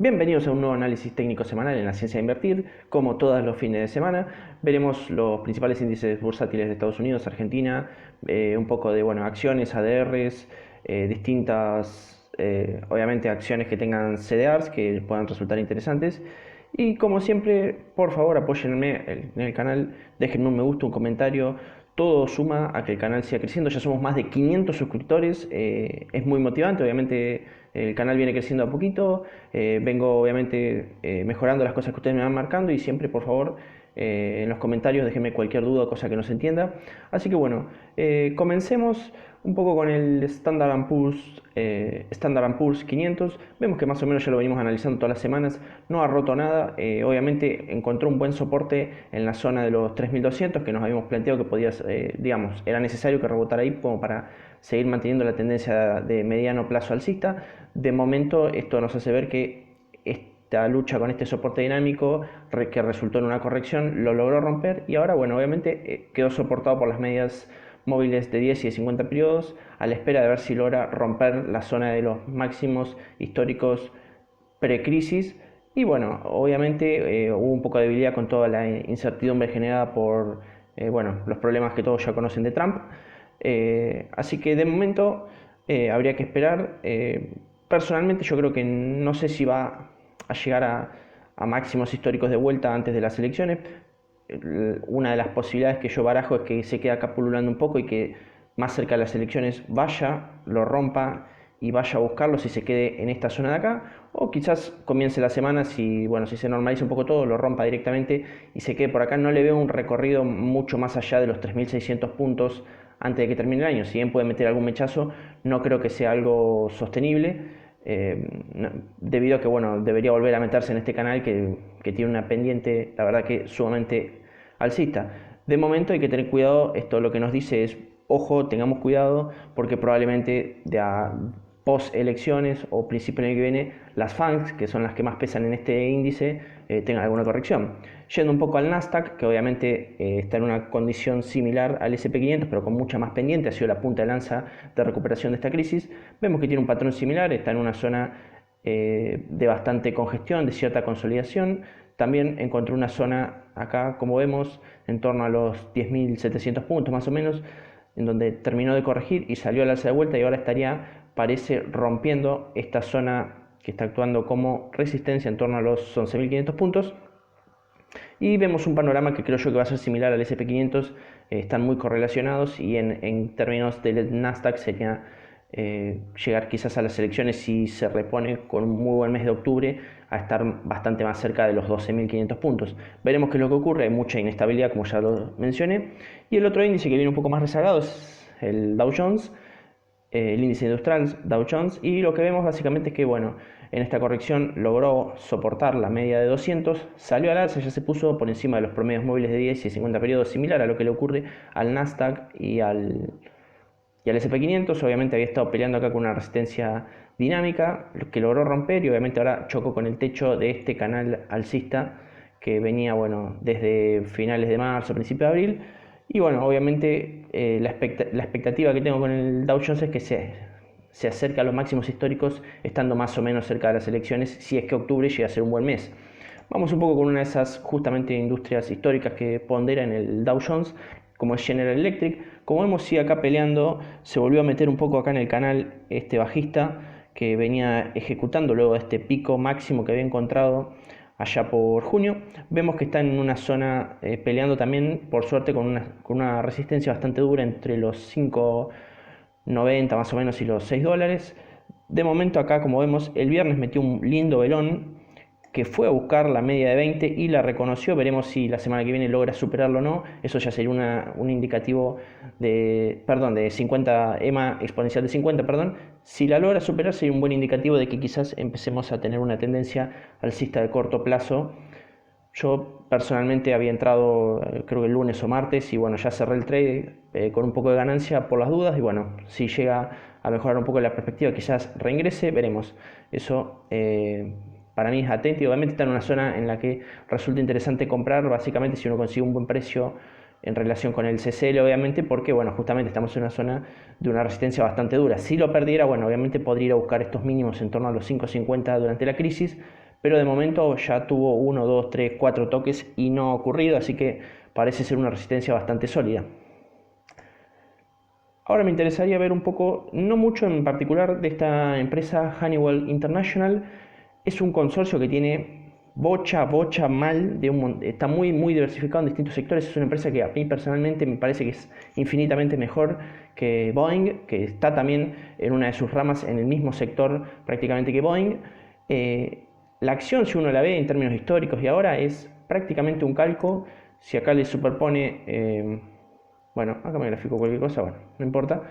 Bienvenidos a un nuevo análisis técnico semanal en la ciencia de invertir. Como todos los fines de semana, veremos los principales índices bursátiles de Estados Unidos, Argentina, un poco de acciones, ADRs, distintas, obviamente acciones que tengan CDRs que puedan resultar interesantes. Y como siempre, por favor apóyenme en el canal, déjenme un me gusta, un comentario. Todo suma a que el canal siga creciendo. Ya somos más de 500 suscriptores. Es muy motivante. Obviamente el canal viene creciendo a poquito. Vengo obviamente mejorando las cosas que ustedes me van marcando. Y siempre, por favor, en los comentarios déjenme cualquier duda o cosa que no se entienda. Así que bueno, comencemos un poco con el Standard Poor's 500. Vemos que más o menos ya lo venimos analizando todas las semanas. No ha roto nada. Obviamente encontró un buen soporte en la zona de los 3200 que nos habíamos planteado que podía, digamos, era necesario que rebotara ahí como para seguir manteniendo la tendencia de mediano plazo alcista. De momento esto nos hace ver que esta lucha con este soporte dinámico que resultó en una corrección lo logró romper y ahora, bueno, obviamente quedó soportado por las medias móviles de 10 y de 50 periodos a la espera de ver si logra romper la zona de los máximos históricos precrisis. Y bueno, obviamente hubo un poco de debilidad con toda la incertidumbre generada por los problemas que todos ya conocen de Trump. Así que de momento habría que esperar. Personalmente yo creo que no sé si va a llegar a máximos históricos de vuelta antes de las elecciones. Una de las posibilidades que yo barajo es que se quede acá pululando un poco y que más cerca de las elecciones vaya, lo rompa y vaya a buscarlo si se quede en esta zona de acá, o quizás comience la semana si se normaliza un poco todo, lo rompa directamente y se quede por acá. No le veo un recorrido mucho más allá de los 3600 puntos antes de que termine el año. Si bien puede meter algún mechazo, no creo que sea algo sostenible. Debido a que debería volver a meterse en este canal que tiene una pendiente, la verdad que sumamente alcista. De momento hay que tener cuidado. Esto lo que nos dice es, ojo, tengamos cuidado porque probablemente de a post elecciones o principio del año que viene las FANGs, que son las que más pesan en este índice, tengan alguna corrección. Yendo un poco al Nasdaq, que obviamente está en una condición similar al SP500, pero con mucha más pendiente, ha sido la punta de lanza de recuperación de esta crisis, vemos que tiene un patrón similar, está en una zona de bastante congestión, de cierta consolidación. También encontré una zona acá, como vemos, en torno a los 10.700 puntos más o menos, en donde terminó de corregir y salió al alza de vuelta y ahora parece rompiendo esta zona que está actuando como resistencia en torno a los 11.500 puntos. Y vemos un panorama que creo yo que va a ser similar al SP500, están muy correlacionados y en términos del Nasdaq sería llegar quizás a las elecciones si se repone con un muy buen mes de octubre a estar bastante más cerca de los 12.500 puntos. Veremos qué es lo que ocurre, hay mucha inestabilidad como ya lo mencioné. Y el otro índice que viene un poco más rezagado es el Dow Jones, el índice industrial Dow Jones, y lo que vemos básicamente es que en esta corrección logró soportar la media de 200, salió al alza, ya se puso por encima de los promedios móviles de 10 y 50 periodos, similar a lo que le ocurre al Nasdaq y al SP500. Obviamente había estado peleando acá con una resistencia dinámica que logró romper y obviamente ahora chocó con el techo de este canal alcista que venía desde finales de marzo, principio de abril. Y obviamente la expectativa que tengo con el Dow Jones es que se acerca a los máximos históricos estando más o menos cerca de las elecciones, si es que octubre llega a ser un buen mes. Vamos un poco con una de esas justamente industrias históricas que pondera en el Dow Jones, como es General Electric. Como vemos, sigue acá peleando, se volvió a meter un poco acá en el canal este bajista que venía ejecutando luego de este pico máximo que había encontrado allá por junio. Vemos que está en una zona peleando también, por suerte, con una resistencia bastante dura entre los 5,90 más o menos y los 6 dólares. De momento acá, como vemos, el viernes metió un lindo velón que fue a buscar la media de 20 y la reconoció. Veremos si la semana que viene logra superarlo o no. Eso ya sería un indicativo de 50, EMA exponencial de 50, perdón. Si la logra superar sería un buen indicativo de que quizás empecemos a tener una tendencia alcista de corto plazo. Yo personalmente había entrado creo que el lunes o martes y ya cerré el trade con un poco de ganancia por las dudas y si llega a mejorar un poco la perspectiva quizás reingrese, veremos. Eso para mí es atento y obviamente está en una zona en la que resulta interesante comprar, básicamente si uno consigue un buen precio en relación con el CCL, obviamente, porque justamente estamos en una zona de una resistencia bastante dura. Si lo perdiera, obviamente podría ir a buscar estos mínimos en torno a los 5.50 durante la crisis, pero de momento ya tuvo 1, 2, 3, 4 toques y no ha ocurrido, así que parece ser una resistencia bastante sólida. Ahora me interesaría ver un poco, no mucho en particular, de esta empresa Honeywell International. Es un consorcio que tiene bocha mal, está muy diversificado en distintos sectores. Es una empresa que a mí personalmente me parece que es infinitamente mejor que Boeing, que está también en una de sus ramas en el mismo sector prácticamente que Boeing. La acción, si uno la ve en términos históricos y ahora, es prácticamente un calco. Si acá le superpone... bueno, acá me grafico cualquier cosa, bueno, no importa.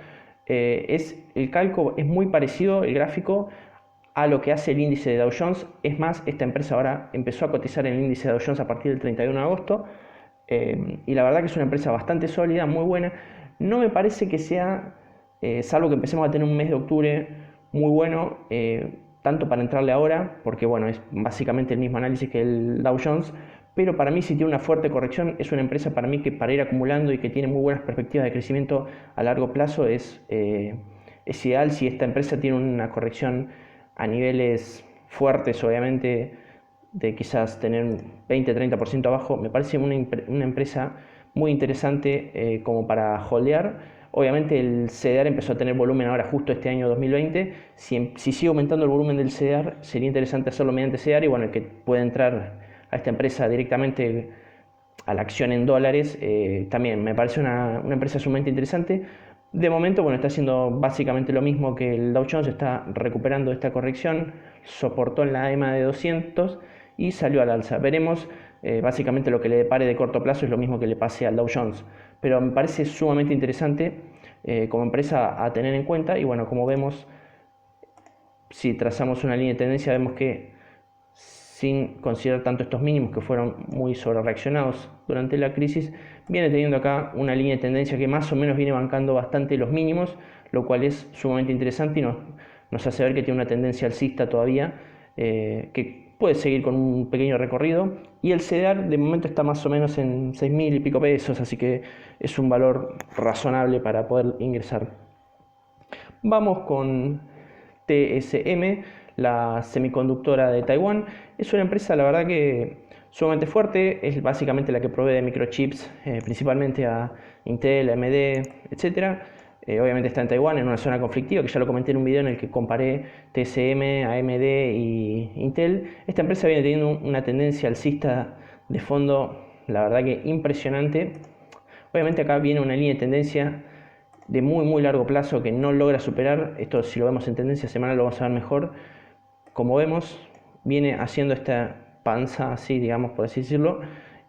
El calco es muy parecido, el gráfico, a lo que hace el índice de Dow Jones. Es más, esta empresa ahora empezó a cotizar en el índice de Dow Jones a partir del 31 de agosto. Y la verdad que es una empresa bastante sólida, muy buena. No me parece que sea, salvo que empecemos a tener un mes de octubre muy bueno, tanto para entrarle ahora, porque bueno, es básicamente el mismo análisis que el Dow Jones, pero para mí si tiene una fuerte corrección es una empresa para mí que para ir acumulando y que tiene muy buenas perspectivas de crecimiento a largo plazo es ideal. Si esta empresa tiene una corrección a niveles fuertes, obviamente, de quizás tener un 20-30% abajo, me parece una empresa muy interesante como para holdear. Obviamente el CDR empezó a tener volumen ahora justo este año 2020. Si sigue aumentando el volumen del CDR, sería interesante hacerlo mediante CDR. Y bueno, el que puede entrar a esta empresa directamente a la acción en dólares, también me parece una empresa sumamente interesante. De momento, bueno, está haciendo básicamente lo mismo que el Dow Jones, está recuperando esta corrección, soportó en la EMA de 200 y salió al alza. Veremos, básicamente lo que le depare de corto plazo es lo mismo que le pase al Dow Jones, pero me parece sumamente interesante como empresa a tener en cuenta. Y bueno, como vemos, si trazamos una línea de tendencia, vemos que sin considerar tanto estos mínimos que fueron muy sobre reaccionados durante la crisis, viene teniendo acá una línea de tendencia que más o menos viene bancando bastante los mínimos, lo cual es sumamente interesante y nos hace ver que tiene una tendencia alcista todavía, que puede seguir con un pequeño recorrido. Y el CDR de momento está más o menos en 6.000 y pico pesos, así que es un valor razonable para poder ingresar. Vamos con TSM, la semiconductora de Taiwán. Es una empresa, la verdad, que sumamente fuerte. Es básicamente la que provee de microchips, principalmente a Intel, AMD, etc. Obviamente está en Taiwán, en una zona conflictiva, que ya lo comenté en un video en el que comparé TSM, AMD y Intel. Esta empresa viene teniendo una tendencia alcista de fondo, la verdad que impresionante. Obviamente acá viene una línea de tendencia de muy largo plazo que no logra superar. Esto, si lo vemos en tendencia semanal, lo vamos a ver mejor. Como vemos, viene haciendo esta panza así, digamos, por así decirlo,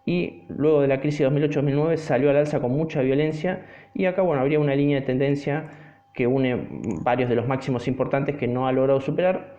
y luego de la crisis de 2008-2009 salió al alza con mucha violencia. Y acá, bueno, habría una línea de tendencia que une varios de los máximos importantes que no ha logrado superar,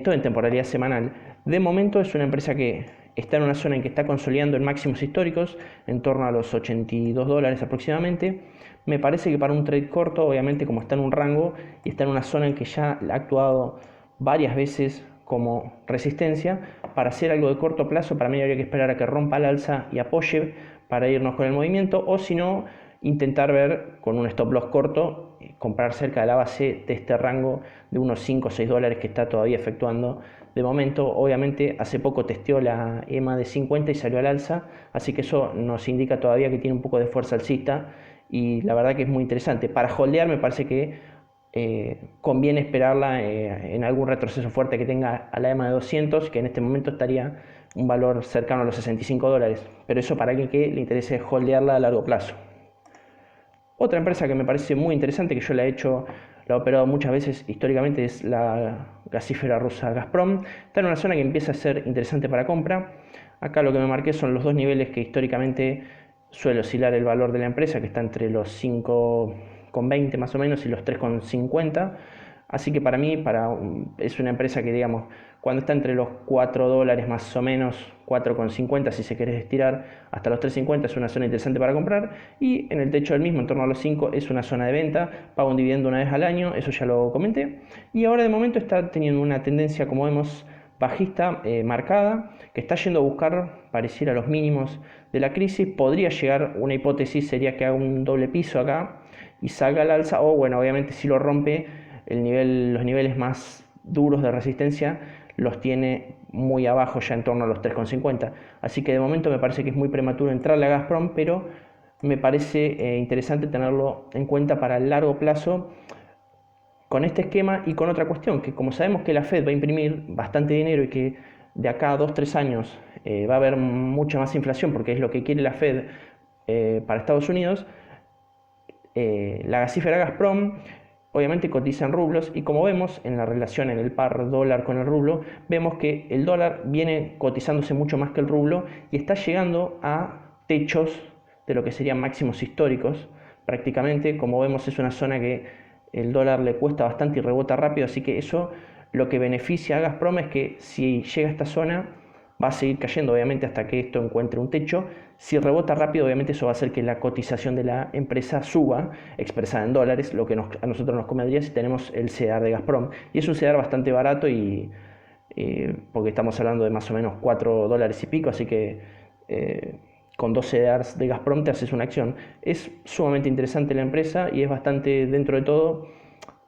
todo en temporalidad semanal. De momento es una empresa que está en una zona en que está consolidando en máximos históricos, en torno a los $82 aproximadamente. Me parece que para un trade corto, obviamente como está en un rango y está en una zona en que ya ha actuado varias veces como resistencia, para hacer algo de corto plazo, para mí habría que esperar a que rompa el alza y apoye para irnos con el movimiento, o si no, intentar ver con un stop loss corto, comprar cerca de la base de este rango de unos 5 o 6 dólares que está todavía efectuando de momento. Obviamente hace poco testeó la EMA de 50 y salió al alza, así que eso nos indica todavía que tiene un poco de fuerza alcista y la verdad que es muy interesante. Para holdear me parece que conviene esperarla en algún retroceso fuerte que tenga a la EMA de 200, que en este momento estaría un valor cercano a los 65 dólares, pero eso para alguien que le interese holdearla a largo plazo. Otra empresa que me parece muy interesante, que yo la he operado muchas veces históricamente, es la gasífera rusa Gazprom. Está en una zona que empieza a ser interesante para compra. Acá lo que me marqué son los dos niveles que históricamente suele oscilar el valor de la empresa, que está entre los 5,20 más o menos y los 3,50. Así que para mí es una empresa que, digamos, cuando está entre los 4 dólares más o menos, 4,50 si se querés estirar, hasta los 3,50 es una zona interesante para comprar. Y en el techo del mismo, en torno a los 5, es una zona de venta. Paga un dividendo una vez al año, eso ya lo comenté. Y ahora de momento está teniendo una tendencia, como vemos, bajista marcada, que está yendo a buscar, pareciera, los mínimos de la crisis. Podría llegar, una hipótesis sería que haga un doble piso acá y salga al alza, o bueno, obviamente si lo rompe, los niveles más duros de resistencia los tiene muy abajo, ya en torno a los 3,50. Así que de momento me parece que es muy prematuro entrarle a Gazprom, pero me parece interesante tenerlo en cuenta para el largo plazo con este esquema y con otra cuestión, que como sabemos que la Fed va a imprimir bastante dinero y que de acá a 2-3 años va a haber mucha más inflación, porque es lo que quiere la Fed para Estados Unidos, la gasífera Gazprom obviamente cotiza en rublos y como vemos en la relación en el par dólar con el rublo, vemos que el dólar viene cotizándose mucho más que el rublo y está llegando a techos de lo que serían máximos históricos. Prácticamente, como vemos, es una zona que el dólar le cuesta bastante y rebota rápido, así que eso lo que beneficia a Gazprom es que si llega a esta zona va a seguir cayendo obviamente hasta que esto encuentre un techo. Si rebota rápido, obviamente eso va a hacer que la cotización de la empresa suba, expresada en dólares, lo que a nosotros nos convendría si tenemos el CEDAR de Gazprom. Y es un CEDAR bastante barato porque estamos hablando de más o menos $4 y pico, así que con 2 CEDARs de Gazprom te haces una acción. Es sumamente interesante la empresa y es bastante, dentro de todo,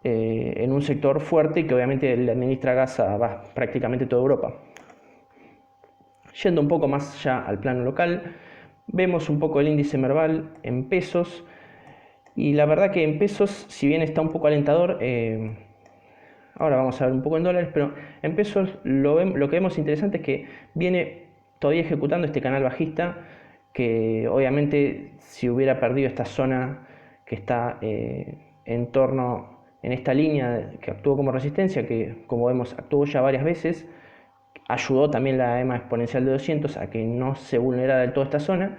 en un sector fuerte y que obviamente le administra gas a prácticamente toda Europa. Yendo un poco más ya al plano local, vemos un poco el índice Merval en pesos y la verdad que en pesos, si bien está un poco alentador, ahora vamos a ver un poco en dólares, pero en pesos lo que vemos interesante es que viene todavía ejecutando este canal bajista, que obviamente si hubiera perdido esta zona que está en torno, en esta línea que actuó como resistencia, que como vemos actuó ya varias veces, ayudó también la EMA exponencial de 200 a que no se vulnerara del todo esta zona,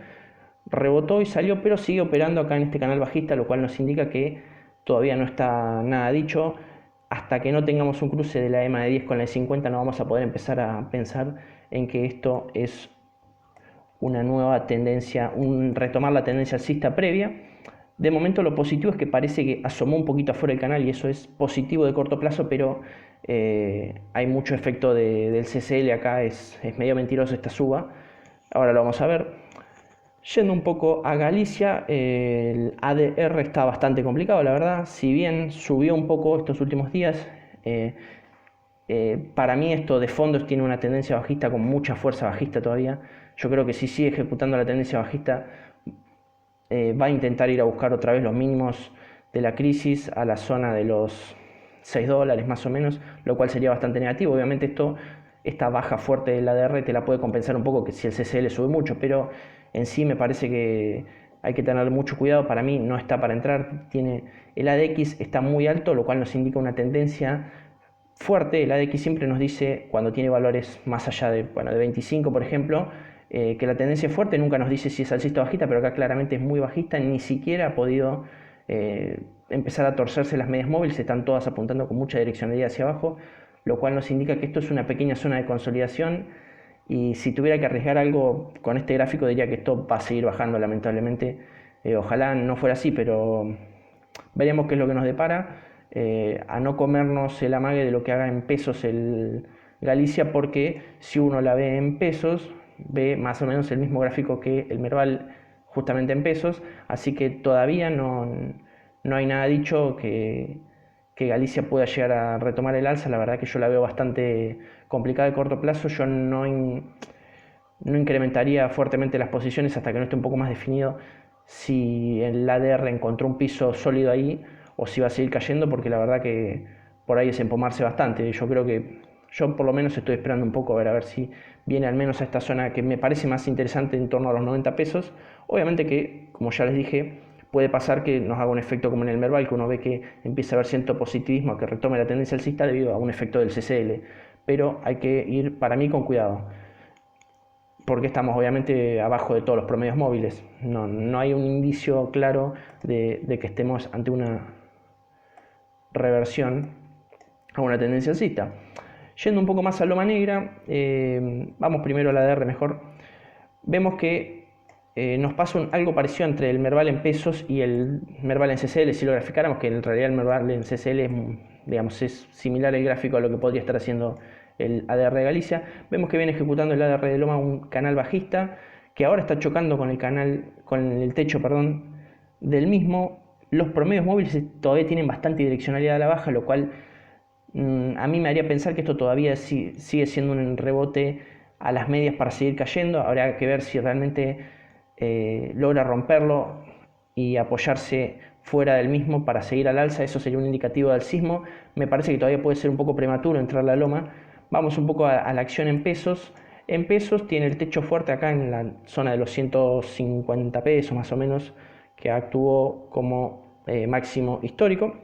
rebotó y salió, pero sigue operando acá en este canal bajista, lo cual nos indica que todavía no está nada dicho. Hasta que no tengamos un cruce de la EMA de 10 con la de 50 no vamos a poder empezar a pensar en que esto es una nueva tendencia, retomar la tendencia alcista previa. De momento lo positivo es que parece que asomó un poquito afuera del canal y eso es positivo de corto plazo, pero hay mucho efecto del CCL acá, es medio mentiroso esta suba. Ahora lo vamos a ver. Yendo un poco a Galicia, el ADR está bastante complicado, la verdad. Si bien subió un poco estos últimos días, para mí esto de fondos tiene una tendencia bajista con mucha fuerza bajista todavía. Yo creo que si sigue ejecutando la tendencia bajista, va a intentar ir a buscar otra vez los mínimos de la crisis a la zona de los $6 más o menos, lo cual sería bastante negativo. Obviamente esta baja fuerte del ADR te la puede compensar un poco que si el CCL sube mucho, pero en sí me parece que hay que tener mucho cuidado. Para mí no está para entrar, el ADX está muy alto, lo cual nos indica una tendencia fuerte. El ADX siempre nos dice, cuando tiene valores más allá de 25 por ejemplo, que la tendencia es fuerte, nunca nos dice si es alcista o bajista, pero acá claramente es muy bajista, ni siquiera ha podido empezar a torcerse las medias móviles, están todas apuntando con mucha direccionalidad hacia abajo, lo cual nos indica que esto es una pequeña zona de consolidación y si tuviera que arriesgar algo con este gráfico diría que esto va a seguir bajando lamentablemente. Ojalá no fuera así, pero veremos qué es lo que nos depara. A no comernos el amague de lo que haga en pesos el Galicia, porque si uno la ve en pesos ve más o menos el mismo gráfico que el Merval justamente en pesos, así que todavía no hay nada dicho que Galicia pueda llegar a retomar el alza. La verdad que yo la veo bastante complicada de corto plazo. Yo no incrementaría fuertemente las posiciones hasta que no esté un poco más definido si el ADR encontró un piso sólido ahí o si va a seguir cayendo, porque la verdad que por ahí es empomarse bastante. Yo por lo menos estoy esperando un poco a ver si viene al menos a esta zona que me parece más interesante, en torno a los 90 pesos. Obviamente que, como ya les dije, puede pasar que nos haga un efecto como en el Merval, que uno ve que empieza a haber cierto positivismo, que retome la tendencia alcista debido a un efecto del CCL, pero hay que ir para mí con cuidado, porque estamos obviamente abajo de todos los promedios móviles. No hay un indicio claro de que estemos ante una reversión a una tendencia alcista. Yendo un poco más a loma negra, vamos primero a la ADR mejor. Vemos que nos pasa algo parecido entre el Merval en pesos y el Merval en CCL. Si lo graficáramos, que en realidad el Merval en CCL es similar el gráfico a lo que podría estar haciendo el ADR de Galicia. Vemos que viene ejecutando el ADR de Loma un canal bajista que ahora está chocando con el techo del mismo. Los promedios móviles todavía tienen bastante direccionalidad a la baja, lo cual A mí me haría pensar que esto todavía sigue siendo un rebote a las medias para seguir cayendo. Habrá que ver si realmente logra romperlo y apoyarse fuera del mismo para seguir al alza. Eso sería un indicativo del sismo. Me parece que todavía puede ser un poco prematuro entrar a la loma. Vamos un poco a la acción en pesos. En pesos tiene el techo fuerte acá en la zona de los 150 pesos más o menos, que actuó como máximo histórico.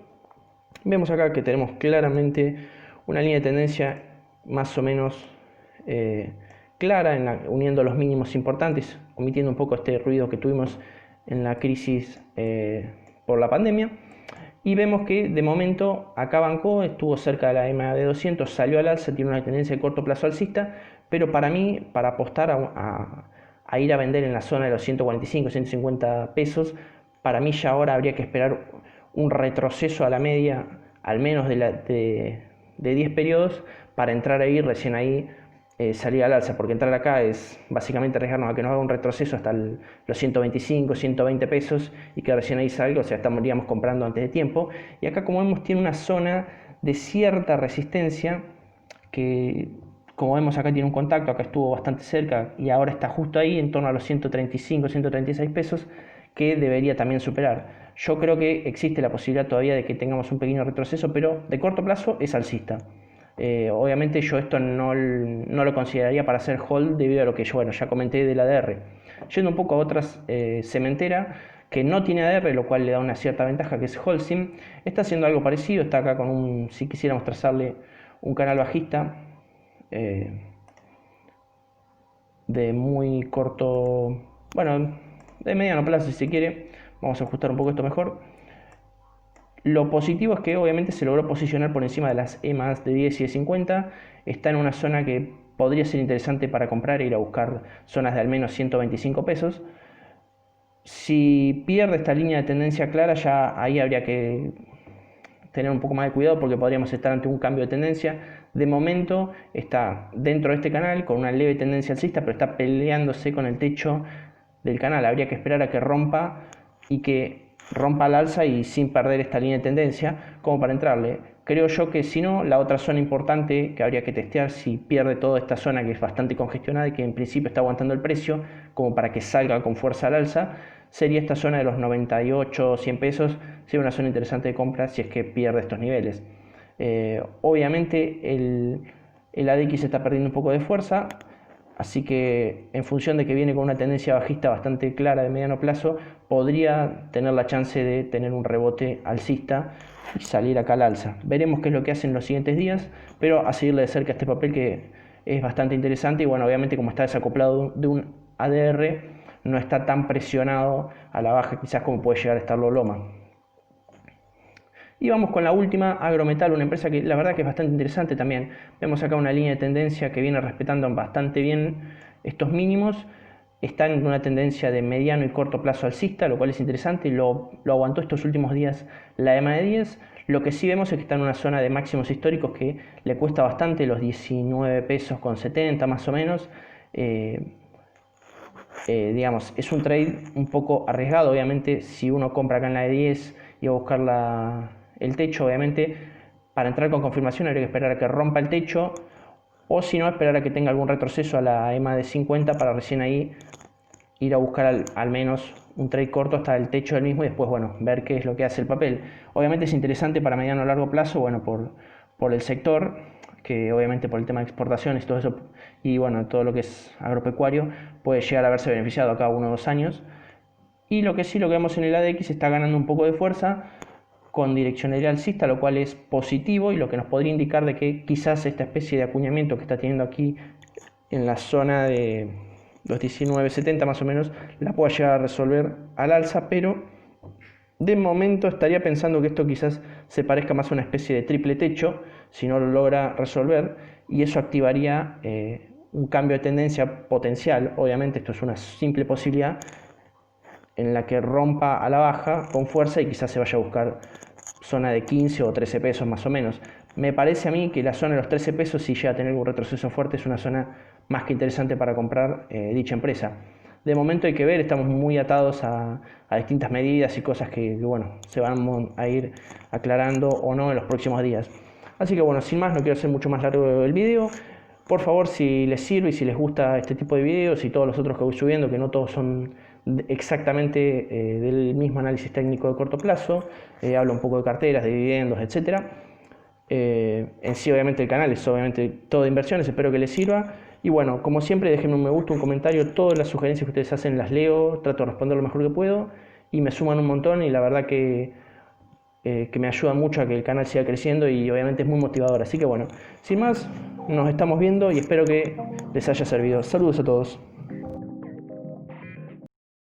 Vemos acá que tenemos claramente una línea de tendencia más o menos clara, uniendo los mínimos importantes, omitiendo un poco este ruido que tuvimos en la crisis por la pandemia. Y vemos que de momento acá bancó, estuvo cerca de la EMA de 200, salió al alza, tiene una tendencia de corto plazo alcista, pero para mí, para apostar a ir a vender en la zona de los 145, 150 pesos, para mí ya ahora habría que esperar un retroceso a la media, al menos de 10 periodos, para entrar ahí, recién ahí salir al alza, porque entrar acá es básicamente arriesgarnos a que nos haga un retroceso hasta los 125, 120 pesos y que recién ahí salga, o sea, estaríamos comprando antes de tiempo. Y acá, como vemos, tiene una zona de cierta resistencia que, como vemos acá, tiene un contacto, acá estuvo bastante cerca y ahora está justo ahí, en torno a los 135, 136 pesos, que debería también superar. Yo creo que existe la posibilidad todavía de que tengamos un pequeño retroceso, pero de corto plazo es alcista. Obviamente yo esto no lo consideraría para hacer hold debido a lo que yo ya comenté del ADR. Yendo un poco a otras, Cementera, que no tiene ADR, lo cual le da una cierta ventaja, que es Holcim, está haciendo algo parecido, está acá con si quisiéramos trazarle un canal bajista de muy corto, bueno, de mediano plazo si se quiere. Vamos a ajustar un poco esto mejor. Lo positivo es que obviamente se logró posicionar por encima de las EMAs de 10 y de 50. Está en una zona que podría ser interesante para comprar e ir a buscar zonas de al menos 125 pesos. Si pierde esta línea de tendencia clara, ya ahí habría que tener un poco más de cuidado porque podríamos estar ante un cambio de tendencia. De momento está dentro de este canal con una leve tendencia alcista, pero está peleándose con el techo del canal. Habría que esperar a que rompa y que rompa al alza y sin perder esta línea de tendencia como para entrarle. Creo yo que si no, la otra zona importante que habría que testear si pierde toda esta zona que es bastante congestionada y que en principio está aguantando el precio como para que salga con fuerza al alza, sería esta zona de los 98 100 pesos. Sería una zona interesante de compra si es que pierde estos niveles. Obviamente el ADX está perdiendo un poco de fuerza, así que en función de que viene con una tendencia bajista bastante clara de mediano plazo, podría tener la chance de tener un rebote alcista y salir acá al alza. Veremos qué es lo que hacen los siguientes días, pero a seguirle de cerca este papel que es bastante interesante y bueno, obviamente como está desacoplado de un ADR, no está tan presionado a la baja quizás como puede llegar a estarlo Loma. Y vamos con la última, Agrometal, una empresa que la verdad que es bastante interesante también. Vemos acá una línea de tendencia que viene respetando bastante bien estos mínimos. Está en una tendencia de mediano y corto plazo alcista, lo cual es interesante. Lo aguantó estos últimos días la EMA de 10. Lo que sí vemos es que está en una zona de máximos históricos que le cuesta bastante, los 19 pesos con 70 más o menos. Digamos, es un trade un poco arriesgado, obviamente, si uno compra acá en la de 10 y va a buscar el techo, obviamente, para entrar con confirmación habría que esperar a que rompa el techo, o si no, esperar a que tenga algún retroceso a la EMA de 50 para recién ahí ir a buscar al menos un trade corto hasta el techo del mismo y después, bueno, ver qué es lo que hace el papel. Obviamente es interesante para mediano o largo plazo, bueno, por el sector, que obviamente por el tema de exportaciones y todo eso, y bueno, todo lo que es agropecuario, puede llegar a haberse beneficiado acá 1 o 2 años. Y lo que vemos en el ADX está ganando un poco de fuerza con direccionalidad alcista, lo cual es positivo y lo que nos podría indicar de que quizás esta especie de acuñamiento que está teniendo aquí en la zona de los 19.70 más o menos la pueda llegar a resolver al alza, pero de momento estaría pensando que esto quizás se parezca más a una especie de triple techo si no lo logra resolver, y eso activaría un cambio de tendencia potencial. Obviamente esto es una simple posibilidad en la que rompa a la baja con fuerza y quizás se vaya a buscar zona de 15 o 13 pesos más o menos. Me parece a mí que la zona de los 13 pesos, si llega a tener un retroceso fuerte, es una zona más que interesante para comprar dicha empresa. De momento hay que ver, estamos muy atados a distintas medidas y cosas que bueno, se van a ir aclarando o no en los próximos días. Así que bueno, sin más, no quiero hacer mucho más largo el video. Por favor, si les sirve y si les gusta este tipo de videos y todos los otros que voy subiendo, que no todos son exactamente del mismo análisis técnico de corto plazo, hablo un poco de carteras, de dividendos, etcétera. En sí, obviamente el canal es obviamente todo de inversiones, espero que les sirva. Y bueno, como siempre, déjenme un me gusta, un comentario, todas las sugerencias que ustedes hacen las leo, trato de responder lo mejor que puedo y me suman un montón y la verdad que me ayuda mucho a que el canal siga creciendo y obviamente es muy motivador. Así que bueno, sin más, nos estamos viendo y espero que les haya servido. Saludos a todos.